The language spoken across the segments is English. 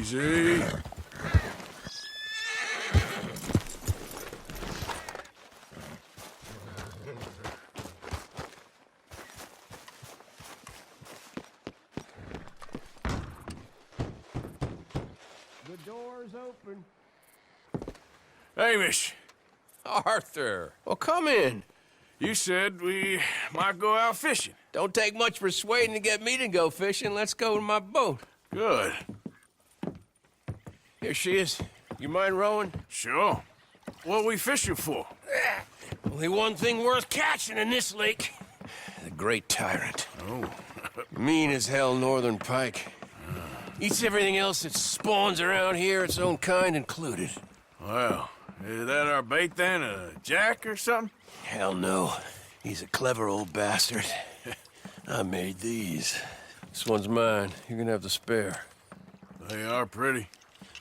Easy. The door's open. Hamish, Arthur, well, come in. you said we might go out fishing. Don't take much persuading to get me to go fishing. Let's go to my boat. Good. Here she is. You mind rowing? Sure. What we fishing for? Only one thing worth catching in this lake. The Great Tyrant. Oh. Mean as hell northern pike. Eats everything else that spawns around here, its own kind included. Well, is that our bait then? A jack or something? Hell no. He's a clever old bastard. I made these. This one's mine. You're gonna have to spare. They are pretty.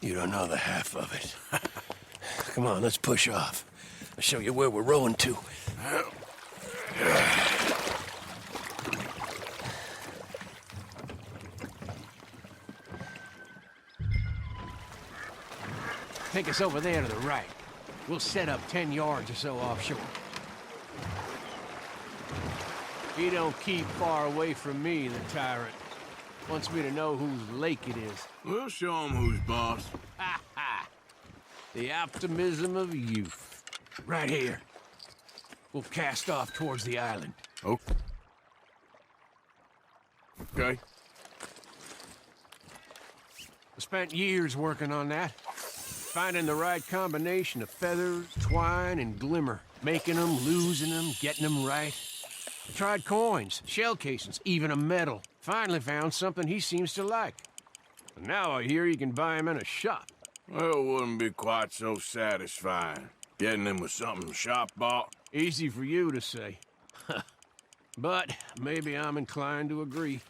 You don't know the half of it. Come on, let's push off. I'll show you where we're rowing to. Take us over there to the right. We'll set up 10 yards or so offshore. He don't keep far away from me, the tyrant. Wants me to know whose lake it is. We'll show 'em who's boss. Ha ha! The optimism of youth. Right here. We'll cast off towards the island. Okay. Okay. I spent years working on that. Finding the right combination of feathers, twine, and glimmer. Making them, losing them, getting them right. I tried coins, shell casings, even a medal. Finally found something he seems to like. And now I hear you can buy him in a shop. Well, it wouldn't be quite so satisfying. Getting him with something shop bought. Easy for you to say. But maybe I'm inclined to agree.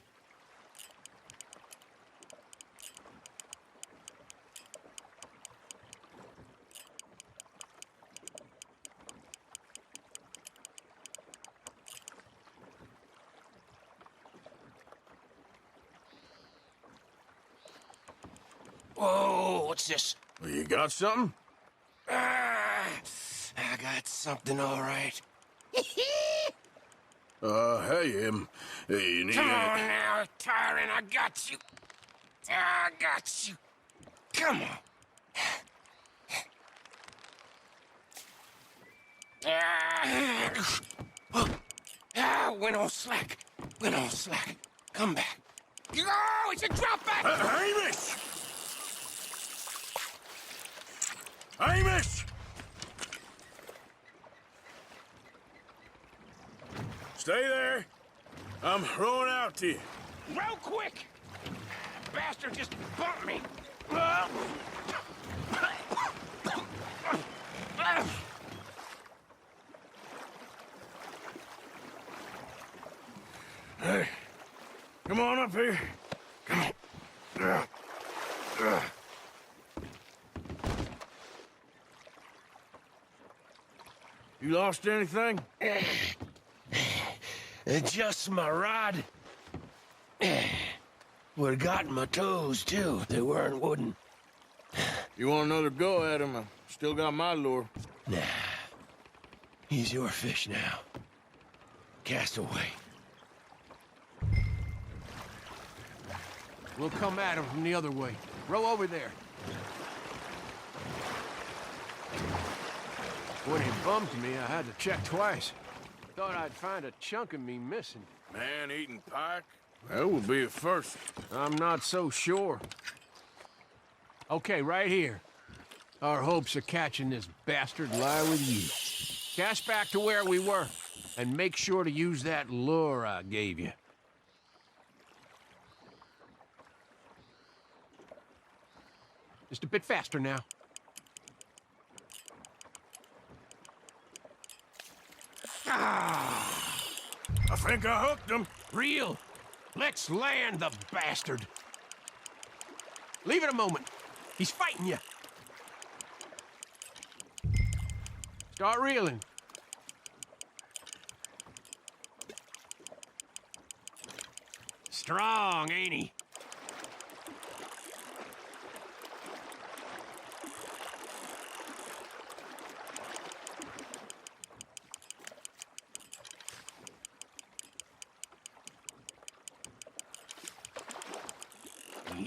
Whoa, what's this? Well, you got something? Ah, I got something all right. Hey, you need Come on now, tyrant, I got you. I got you. Come on. Went on slack. Went on slack. Come back. Oh, it's a drop back. Hamish! Hamish! Stay there. I'm rowing out to you. Real quick. Bastard just bumped me. Hey, come on up here. Come on. You lost anything? Just my rod. Would've gotten my toes, too. They weren't wooden. You want another go at him? I still got my lure. Nah. He's your fish now. Cast away. We'll come at him from the other way. Row over there. When he bumped me, I had to check twice. Thought I'd find a chunk of me missing. Man-eating pike? That would be a first. I'm not so sure. Okay, right here. Our hopes of catching this bastard lie with you. Cast back to where we were, and make sure to use that lure I gave you. Just a bit faster now. I think I hooked him. Real. Let's land the bastard. Leave it a moment. He's fighting you. Start reeling. Strong, ain't he?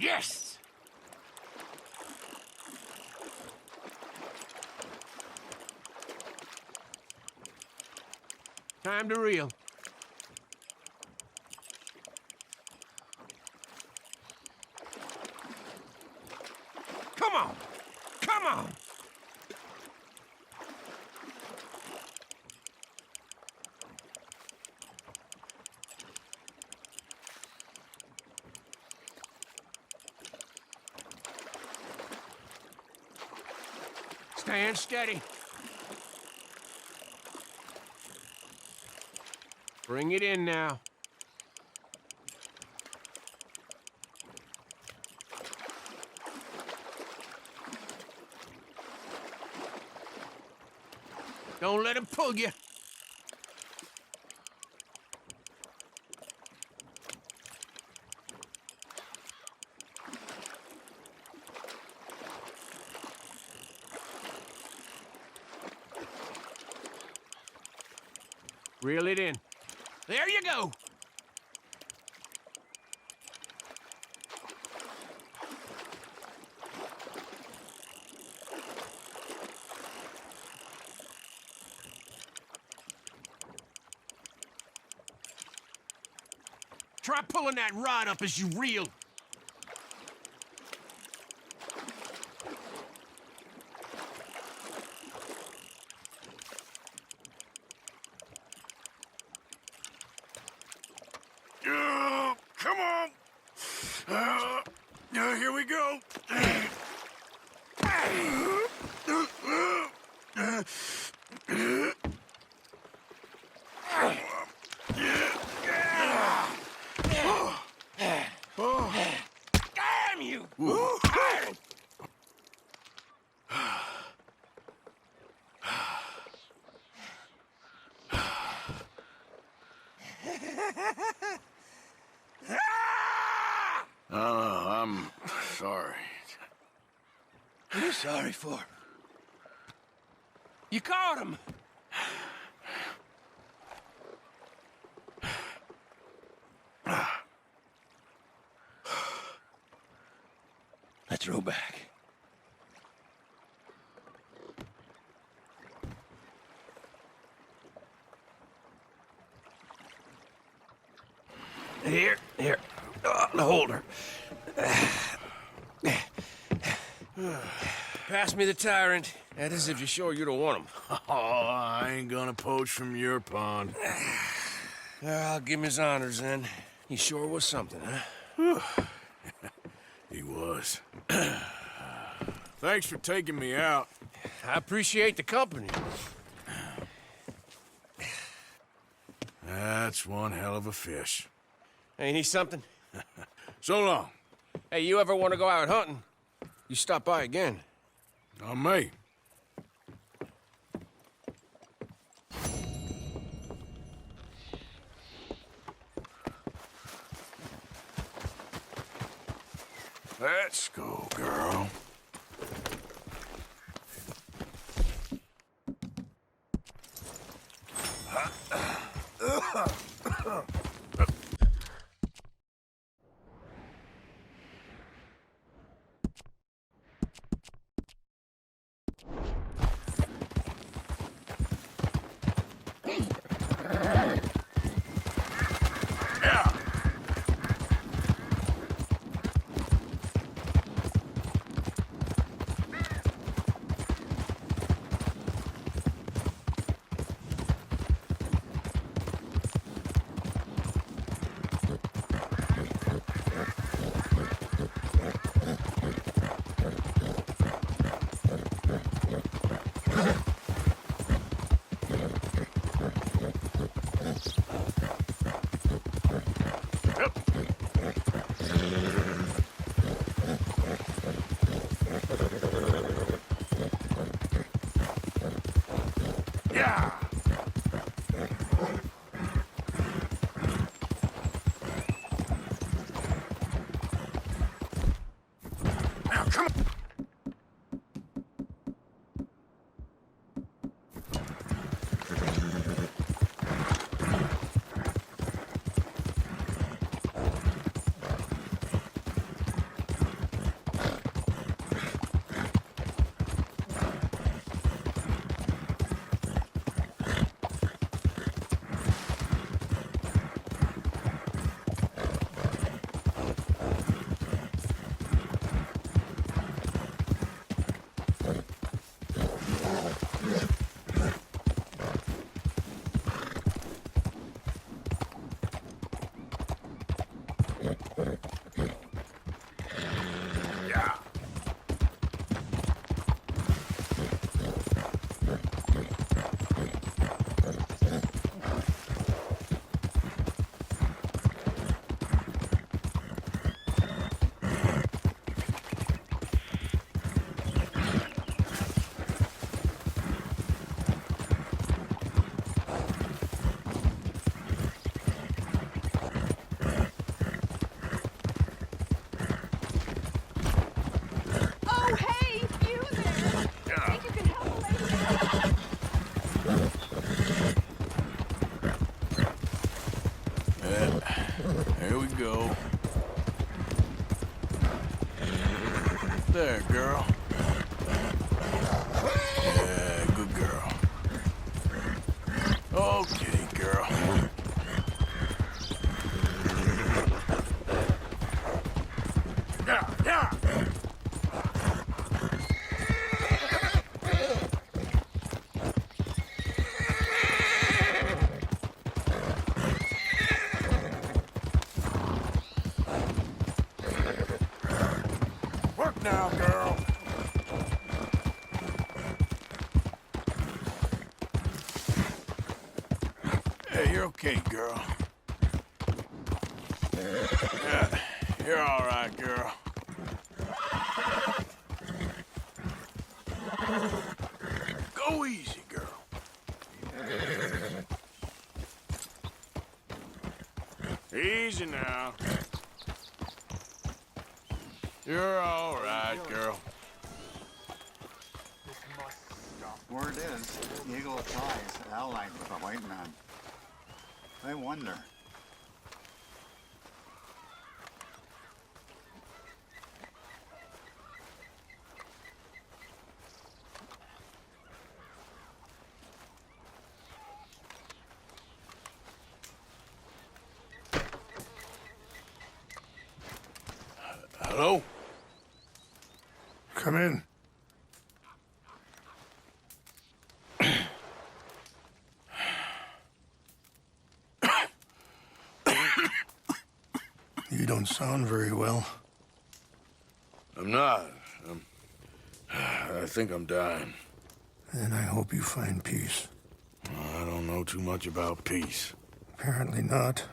Yes! Time to reel. Come on! Come on! Stand steady. Bring it in now. Don't let him pull you. Reel it in. There you go. Try pulling that rod up as you reel. Come on. Here we go. Damn you! I'm sorry. What are you sorry for? You caught him. Let's row back. Here. The holder. Pass me the tyrant. That is if you're sure you don't want him. Oh, I ain't gonna poach from your pond. I'll give him his honors then. He sure was something, huh? He was. Thanks for taking me out. I appreciate the company. That's one hell of a fish. Ain't he something? So long. Hey, you ever want to go out hunting? You stop by again. On me. Let's go, girl. There we go. There, girl. Yeah, good girl. Okay, girl. Yeah, yeah. Work now, girl. Hey, you're okay, girl. Yeah, you're all right, girl. Go easy, girl. Easy now. You're all right, girl. Word is, Eagle flies allied with a white man. I wonder. Hello? Come in. You don't sound very well. I'm not. I think I'm dying. And I hope you find peace. I don't know too much about peace. Apparently not.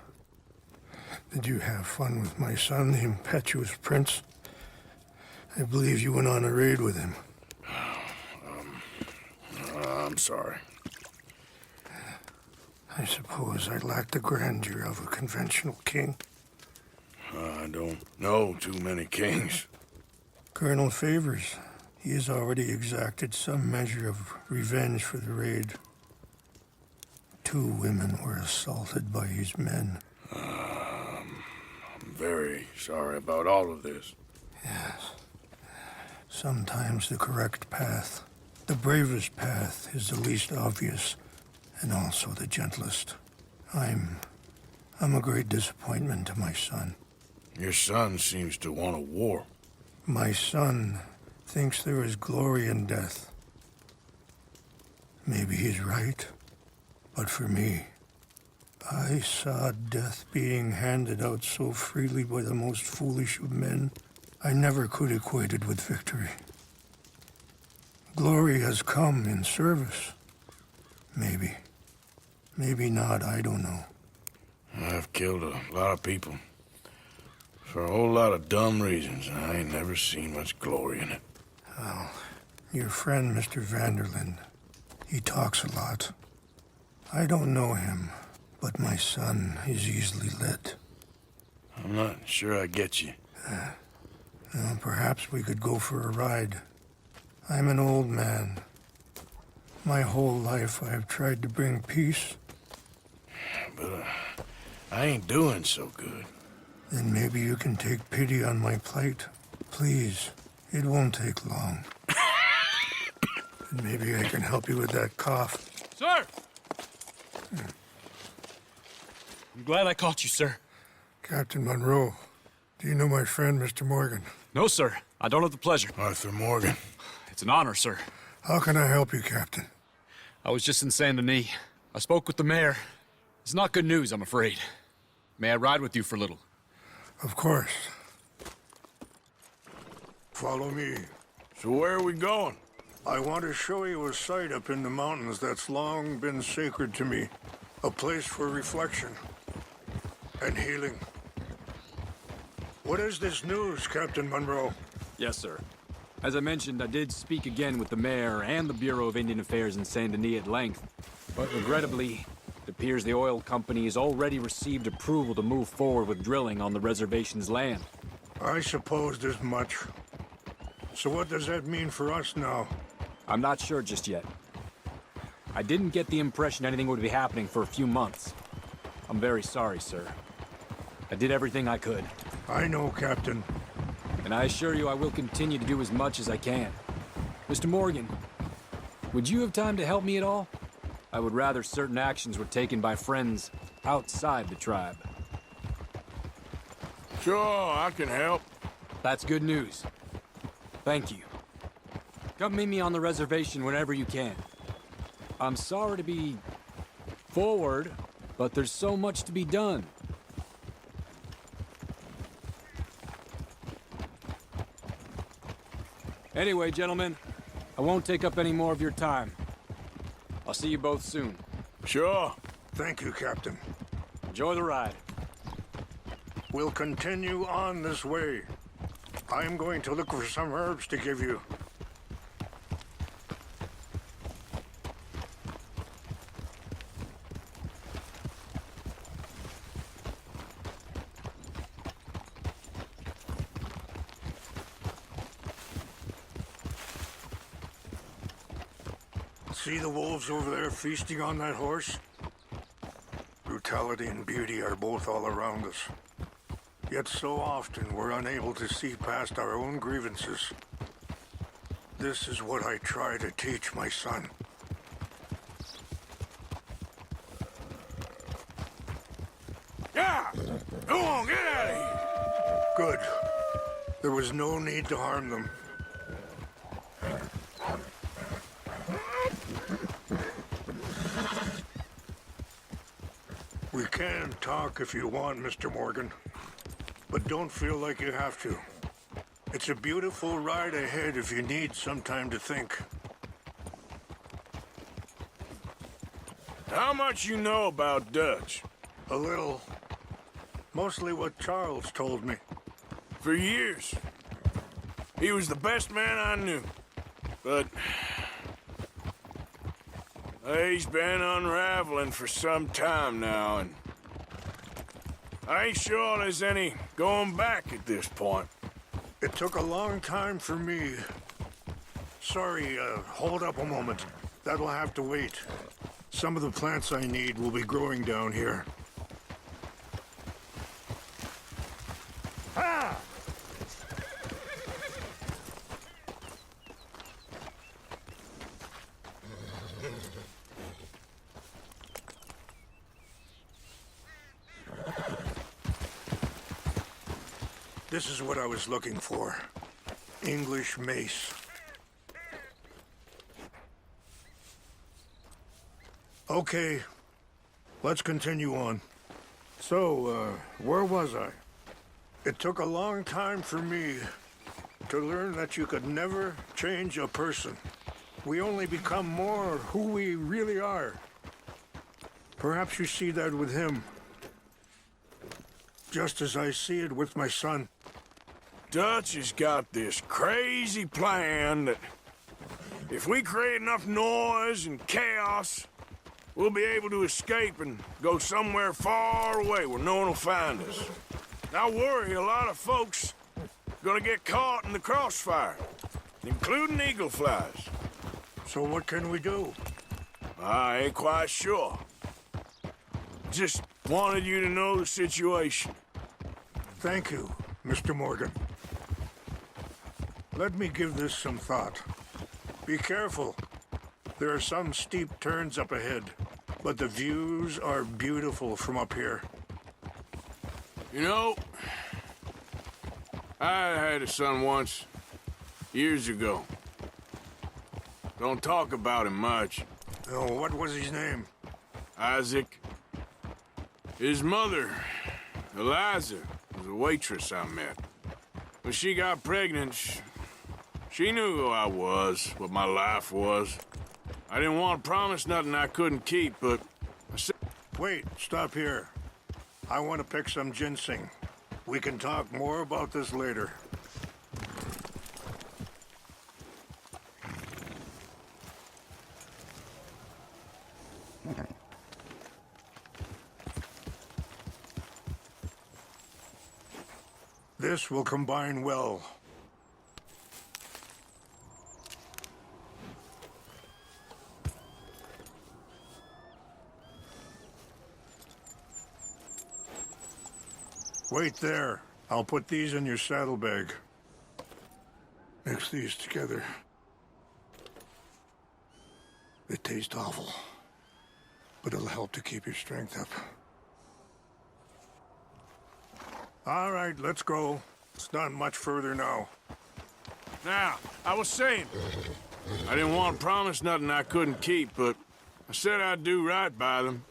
Did you have fun with my son, the impetuous prince? I believe you went on a raid with him. I'm sorry. I suppose I lack the grandeur of a conventional king. I don't know too many kings. Colonel Favors, he has already exacted some measure of revenge for the raid. 2 women were assaulted by his men. I'm very sorry about all of this. Yes. Sometimes the correct path, the bravest path, is the least obvious, and also the gentlest. I'm a great disappointment to my son. Your son seems to want a war. My son thinks there is glory in death. Maybe he's right, but for me, I saw death being handed out so freely by the most foolish of men, I never could equate it with victory. Glory has come in service. Maybe. Maybe not, I don't know. I've killed a lot of people. For a whole lot of dumb reasons, and I ain't never seen much glory in it. Well, your friend, Mr. Vanderlyn, he talks a lot. I don't know him, but my son is easily led. I'm not sure I get you. Well, perhaps we could go for a ride. I'm an old man. My whole life I have tried to bring peace. But I ain't doing so good. Then maybe you can take pity on my plight. Please, it won't take long. And maybe I can help you with that cough. Sir! I'm glad I caught you, sir. Captain Monroe, do you know my friend, Mr. Morgan? No, sir. I don't have the pleasure. Arthur Morgan. It's an honor, sir. How can I help you, Captain? I was just in Saint Denis. I spoke with the mayor. It's not good news, I'm afraid. May I ride with you for a little? Of course. Follow me. So where are we going? I want to show you a site up in the mountains that's long been sacred to me. A place for reflection and healing. What is this news, Captain Monroe? Yes, sir. As I mentioned, I did speak again with the mayor and the Bureau of Indian Affairs in Saint Denis at length. But regrettably, it appears the oil company has already received approval to move forward with drilling on the reservation's land. I supposed as much. So what does that mean for us now? I'm not sure just yet. I didn't get the impression anything would be happening for a few months. I'm very sorry, sir. I did everything I could, I know, Captain. and I assure you I will continue to do as much as I can. Mr. Morgan, would you have time to help me at all? I would rather certain actions were taken by friends outside the tribe. Sure, I can help. That's good news. Thank you. Come meet me on the reservation whenever you can. I'm sorry to be forward, but there's so much to be done. Anyway, gentlemen, I won't take up any more of your time. I'll see you both soon. Sure. Thank you, Captain. Enjoy the ride. We'll continue on this way. I'm going to look for some herbs to give you. See the wolves over there feasting on that horse? Brutality and beauty are both all around us. Yet so often we're unable to see past our own grievances. This is what I try to teach my son. Yeah! Go on, get out of here! Good. There was no need to harm them. We can talk if you want, Mr. Morgan. But don't feel like you have to. It's a beautiful ride ahead if you need some time to think. How much you know about Dutch? A little. Mostly what Charles told me. For years. He was the best man I knew. But he's been unraveling for some time now, and I ain't sure there's any going back at this point. It took a long time for me. Sorry, hold up a moment. That'll have to wait. Some of the plants I need will be growing down here. Ah! This is what I was looking for. English mace. Okay, let's continue on. So, where was I? It took a long time for me to learn that you could never change a person. We only become more who we really are. Perhaps you see that with him. Just as I see it with my son. Dutch has got this crazy plan that if we create enough noise and chaos, we'll be able to escape and go somewhere far away where no one will find us. I worry a lot of folks are gonna get caught in the crossfire, including eagle flies. So what can we do? I ain't quite sure. Just wanted you to know the situation. Thank you, Mr. Morgan. Let me give this some thought. Be careful. There are some steep turns up ahead, but the views are beautiful from up here. You know, I had a son once, years ago. Don't talk about him much. Oh, what was his name? Isaac. His mother, Eliza, was a waitress I met. When she got pregnant, she knew who I was, what my life was. I didn't want to promise nothing I couldn't keep, but I said... Wait, stop here. I want to pick some ginseng. We can talk more about this later. This will combine well. Wait there. I'll put these in your saddlebag. Mix these together. They taste awful, but it'll help to keep your strength up. All right, let's go. It's not much further now. Now, I was saying, I didn't want to promise nothing I couldn't keep, but I said I'd do right by them.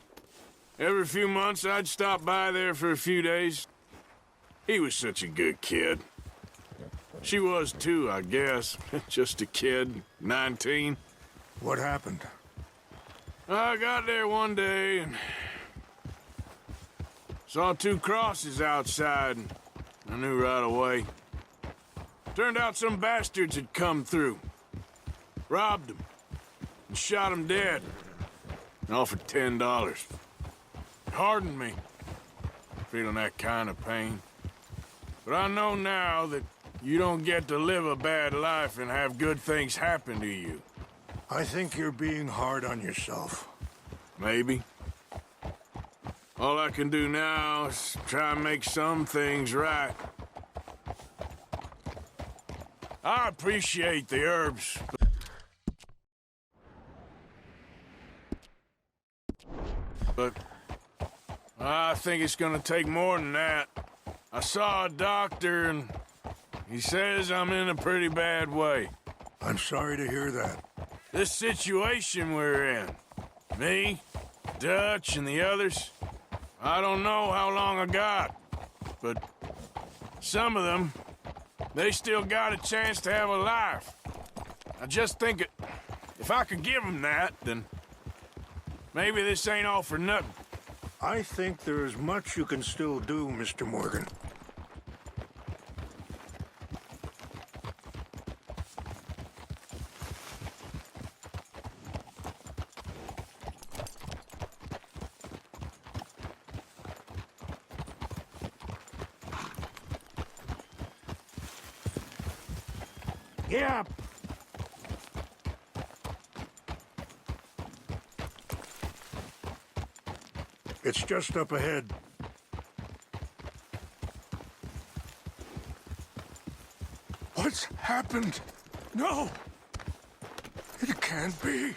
Every few months, I'd stop by there for a few days. He was such a good kid. She was too, I guess. Just a kid, 19. What happened? I got there one day and saw 2 crosses outside, and I knew right away. Turned out some bastards had come through, robbed them, and shot them dead, and offered $10. It hardened me, feeling that kind of pain. But I know now that you don't get to live a bad life and have good things happen to you. I think you're being hard on yourself. Maybe. All I can do now is try and make some things right. I appreciate the herbs, but I think it's gonna take more than that. I saw a doctor and he says I'm in a pretty bad way. I'm sorry to hear that. This situation we're in, me, Dutch, and the others, I don't know how long I got, but some of them, they still got a chance to have a life. I just think if I could give them that, then maybe this ain't all for nothing. I think there is much you can still do, Mr. Morgan. Yeah. It's just up ahead. What's happened? No! It can't be.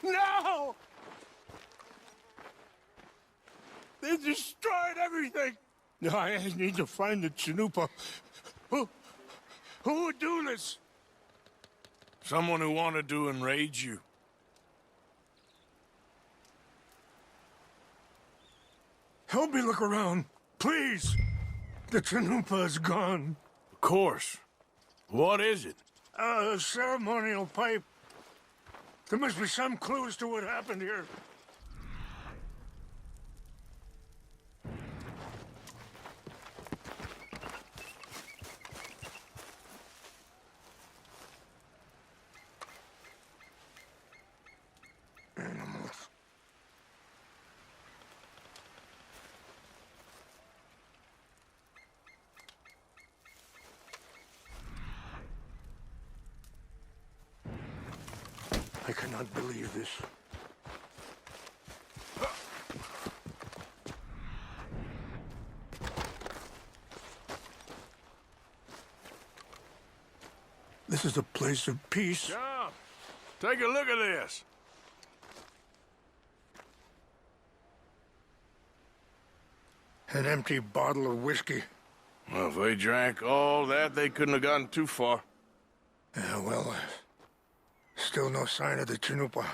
No! They destroyed everything! I need to find the Chanupa. Who would do this? Someone who wanted to enrage you. Help me look around, please. The Chanupa is gone. Of course. What is it? A ceremonial pipe. There must be some clues to what happened here. Animals. I cannot believe this. This is a place of peace. John, take a look at this. An empty bottle of whiskey. Well, if they drank all that, they couldn't have gotten too far. Yeah, well, still no sign of the Chanupa.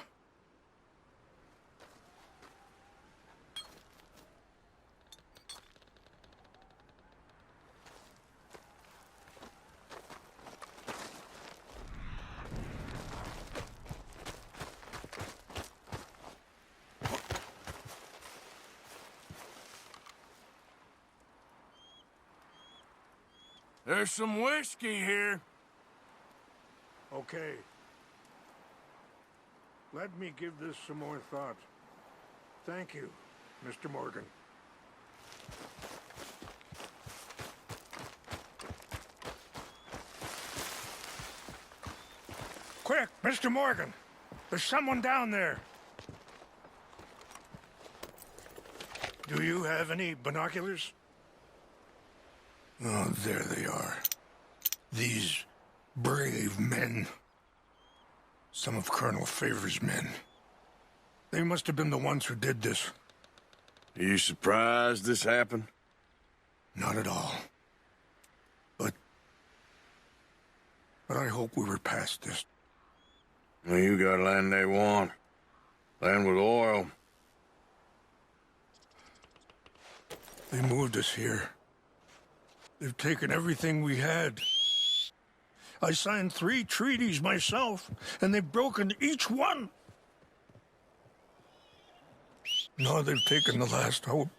There's some whiskey here. Okay. Let me give this some more thought. Thank you, Mr. Morgan. Quick, Mr. Morgan! There's someone down there. Do you have any binoculars? Oh, there they are. These brave men. Some of Colonel Favor's men. They must have been the ones who did this. Are you surprised this happened? Not at all. But I hope we were past this. Well, you got land they want. Land with oil. They moved us here. They've taken everything we had. I signed 3 treaties myself, and they've broken each one. Now they've taken the last hope.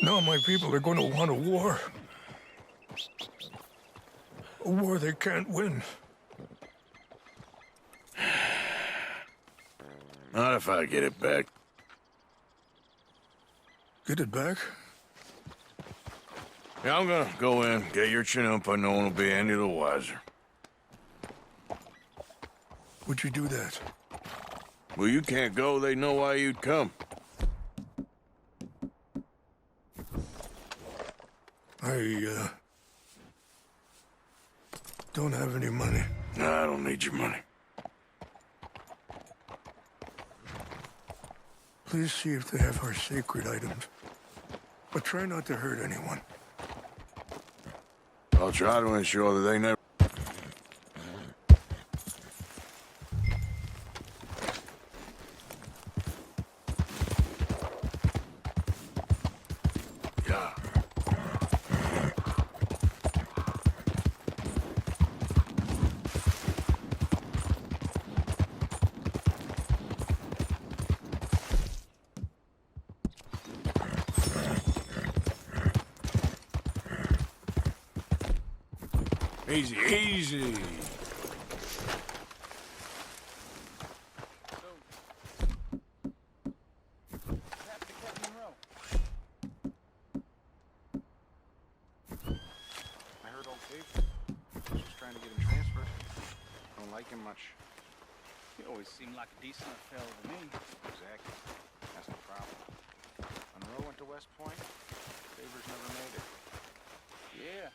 Now my people are going to want a war. A war they can't win. Not if I get it back. Get it back? Yeah, I'm gonna go in, get your Chinook, but no one will be any the wiser. Would you do that? Well, you can't go, they know why you'd come. I don't have any money. No, I don't need your money. Please see if they have our sacred items. But try not to hurt anyone. I'll try to ensure that they never... Yeah. Easy, easy. I heard old Dave was trying to get him transferred. Don't like him much. He always seemed like a decent enough fellow to me. Exactly. That's the problem. Monroe went to West Point. Favors never made it. Yeah,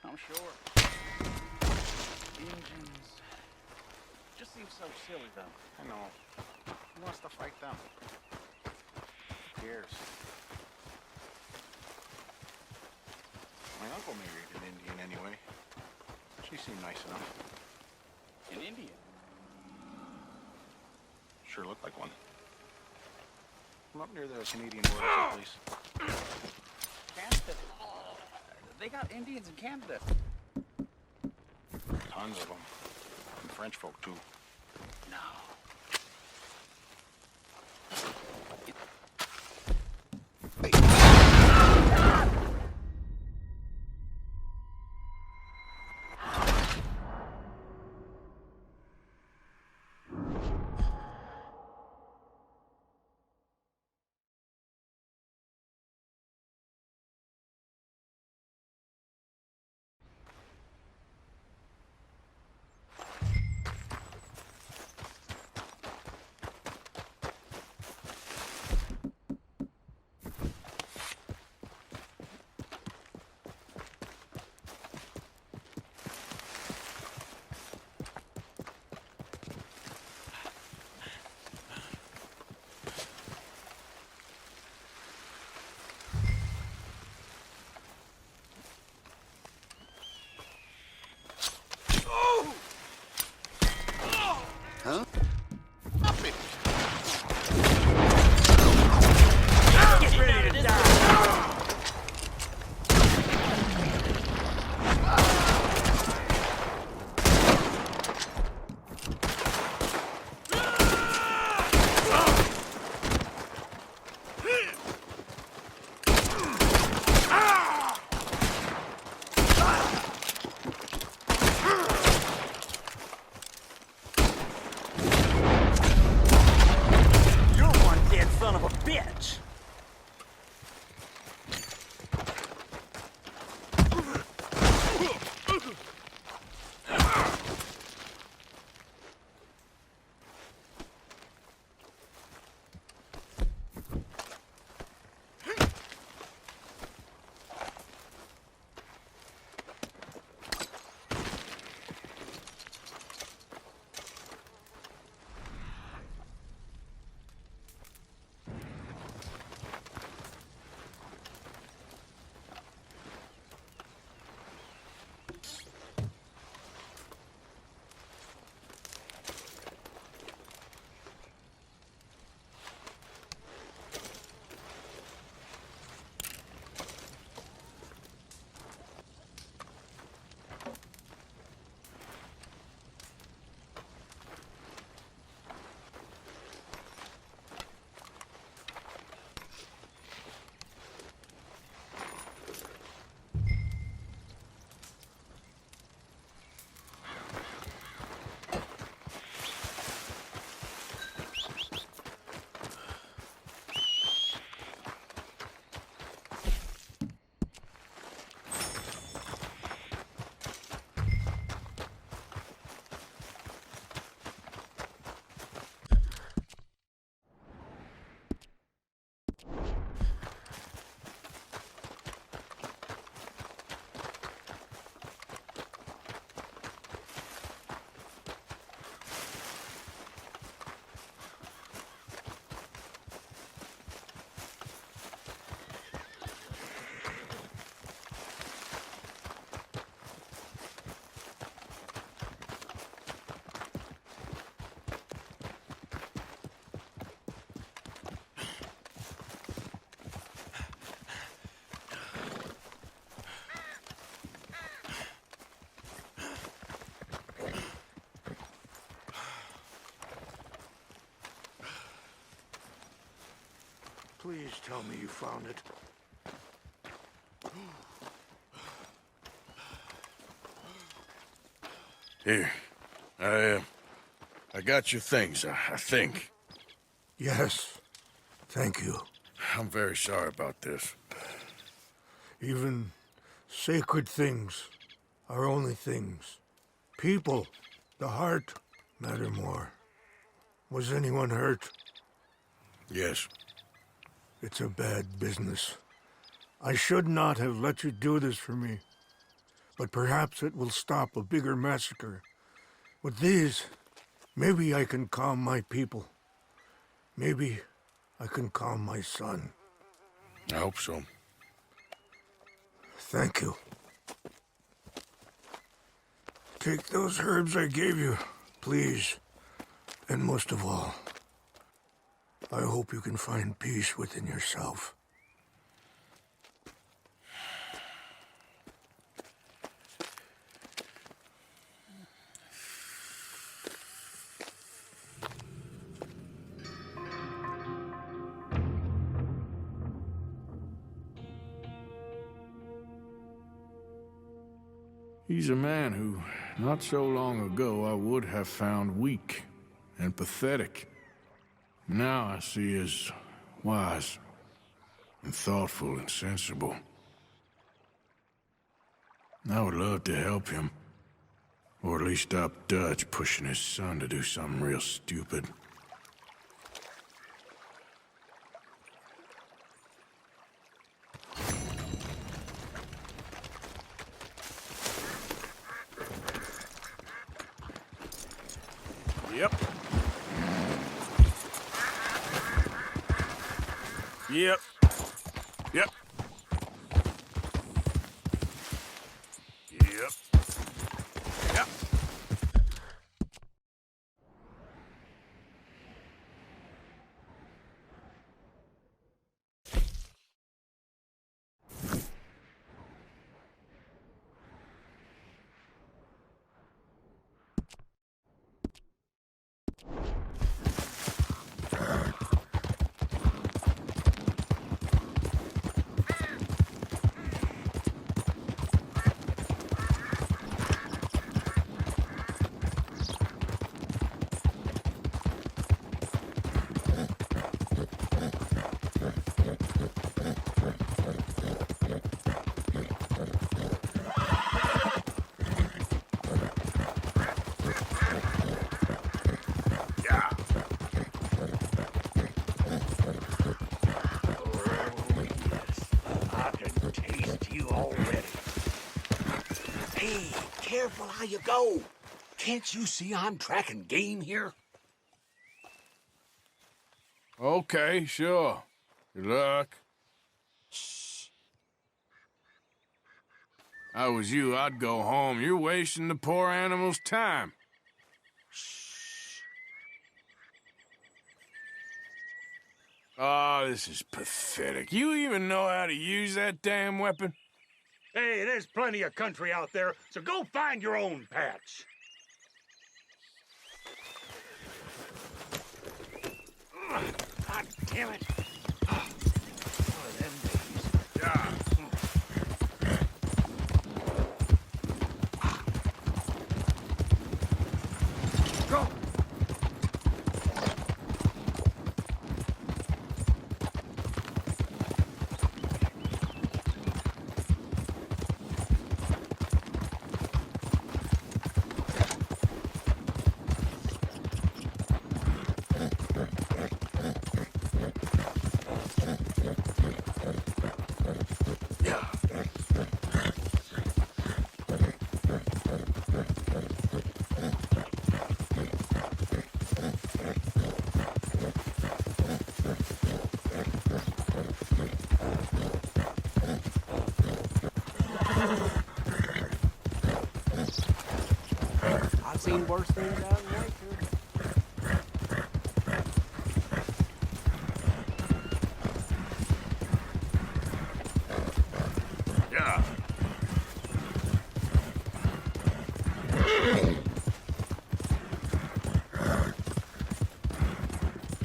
I'm sure. Engines. Just seems so silly, though. I know. Who wants to fight them? Who cares? My uncle married an Indian anyway. She seemed nice enough. An Indian. Sure looked like one. I'm up near the Canadian border, please. Canada. They got Indians in Canada. Tons of them. And French folk, too. No. Please tell me you found it. Here. I got your things, I think. Yes. Thank you. I'm very sorry about this. Even sacred things are only things. People, the heart, matter more. Was anyone hurt? Yes. It's a bad business. I should not have let you do this for me. But perhaps it will stop a bigger massacre. With these, maybe I can calm my people. Maybe I can calm my son. I hope so. Thank you. Take those herbs I gave you, please. And most of all, I hope you can find peace within yourself. He's a man who, not so long ago, I would have found weak and pathetic. Now I see as wise and thoughtful and sensible. I would love to help him, or at least stop Dutch pushing his son to do something real stupid. Yep. Yep. Yep. Yep. Yep. Careful how you go. Can't you see I'm tracking game here? Okay, sure. Good luck. If I was you, I'd go home. You're wasting the poor animal's time. Oh, this is pathetic. You even know how to use that damn weapon? Hey, there's plenty of country out there, so go find your own patch. God damn it. Yeah. Go! I've seen worse things out in life, too. Yeah.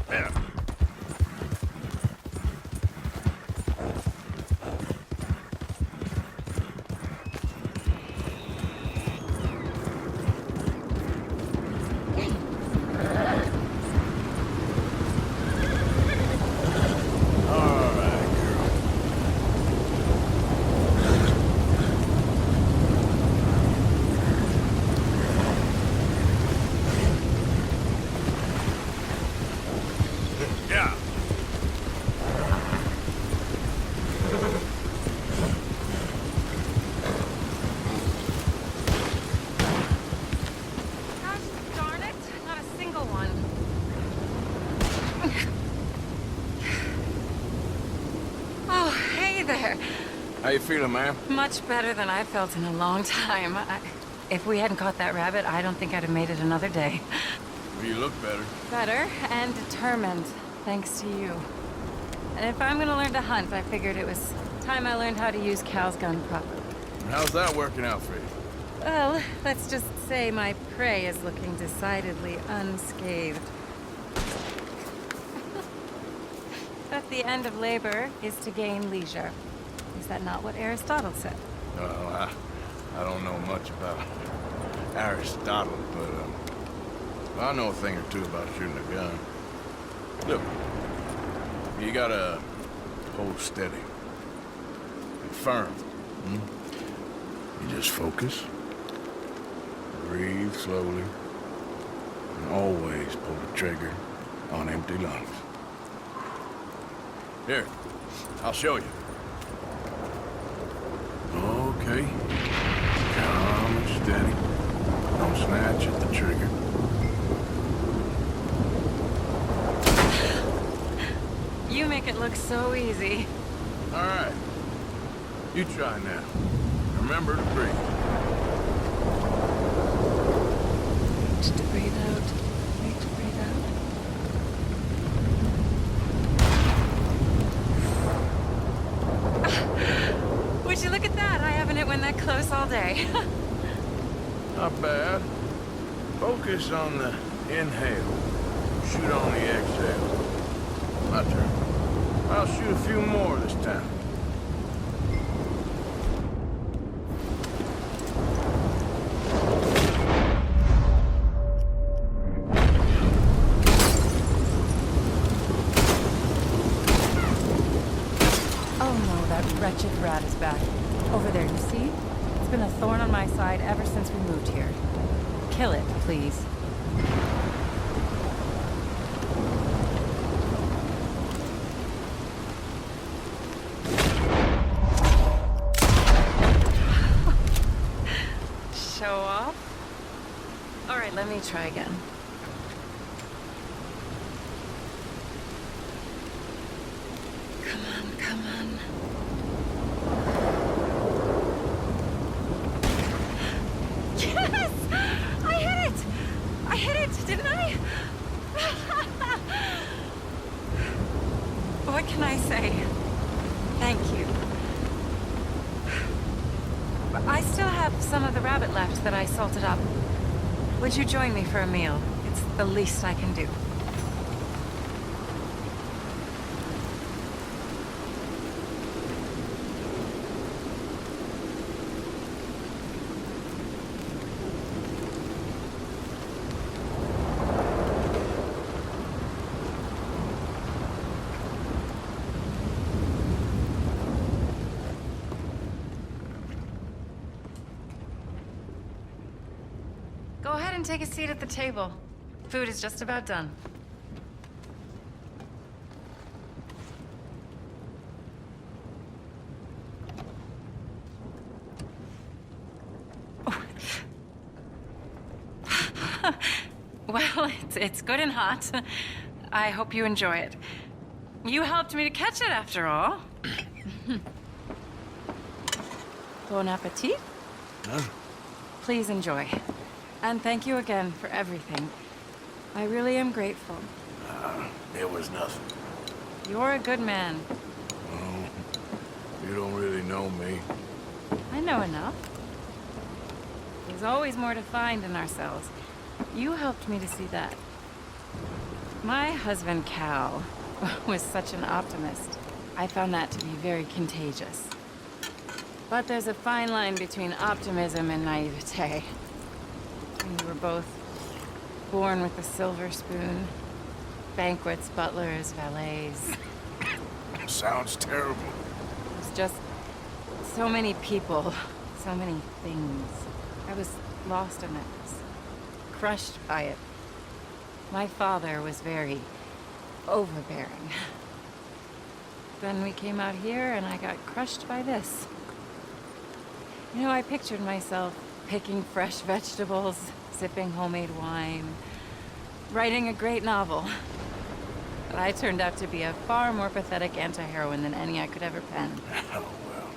Yeah. you feeling, ma'am? Much better than I felt in a long time. If we hadn't caught that rabbit, I don't think I'd have made it another day. Well, you look better. Better and determined, thanks to you. And if I'm gonna learn to hunt, I figured it was time I learned how to use Cal's gun properly. How's that working out for you? Well, let's just say my prey is looking decidedly unscathed. But the end of labor is to gain leisure. Is that not what Aristotle said? Well, I don't know much about Aristotle, but I know a thing or two about shooting a gun. Look, you gotta hold steady and firm. You just focus, breathe slowly, and always pull the trigger on empty lungs. Here, I'll show you. Okay. Calm and steady. Don't snatch at the trigger. You make it look so easy. All right. You try now. Remember to breathe. Wait to breathe out. Wait to breathe out. Would you look at that? I haven't hit one that close all day. Not bad. Focus on the inhale. Shoot on the exhale. My turn. I'll shoot a few more this time. Wretched rat is back. Over there, you see? It's been a thorn on my side ever since we moved here. Kill it, please. Show off? All right, let me try again. Come on, come on. Yes! I hit it! I hit it, didn't I? What can I say? Thank you. I still have some of the rabbit left that I salted up. Would you join me for a meal? It's the least I can do. Go ahead and take a seat at the table. Food is just about done. Oh. Well, it's good and hot. I hope you enjoy it. You helped me to catch it, after all. Bon appetit. Huh? Please enjoy. And thank you again for everything. I really am grateful. It was nothing. You're a good man. Oh, you don't really know me. I know enough. There's always more to find in ourselves. You helped me to see that. My husband, Cal, was such an optimist. I found that to be very contagious. But there's a fine line between optimism and naivete. We were both born with a silver spoon. Banquets, butlers, valets. Sounds terrible. It was just so many people, so many things. I was lost in it, crushed by it. My father was very overbearing. Then we came out here and I got crushed by this. You know, I pictured myself picking fresh vegetables, sipping homemade wine, writing a great novel. But I turned out to be a far more pathetic anti-heroine than any I could ever pen. Oh, well.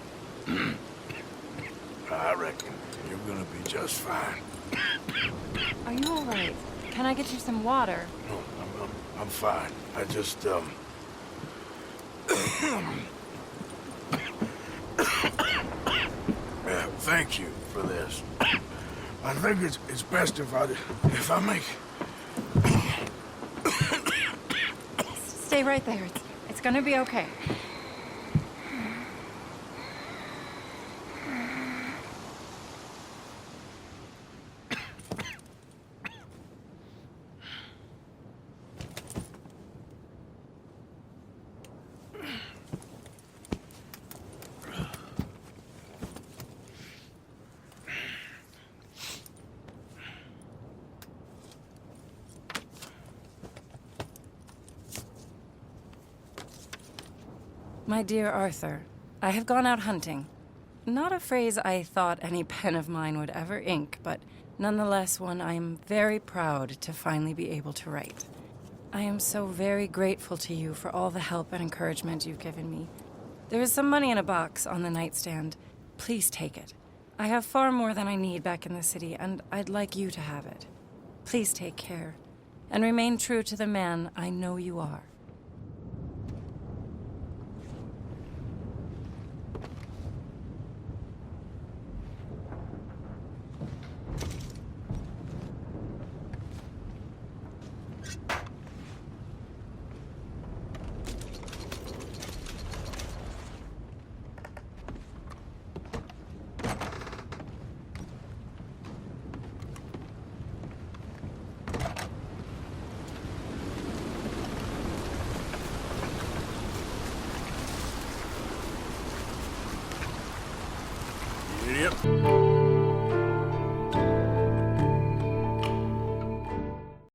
I reckon you're gonna be just fine. Are you all right? Can I get you some water? No, I'm fine. I just, thank you for this. I think it's best if I make... Stay right there. It's gonna be okay. My dear Arthur, I have gone out hunting. Not a phrase I thought any pen of mine would ever ink, but nonetheless one I am very proud to finally be able to write. I am so very grateful to you for all the help and encouragement you've given me. There is some money in a box on the nightstand. Please take it. I have far more than I need back in the city, and I'd like you to have it. Please take care, and remain true to the man I know you are. Yep.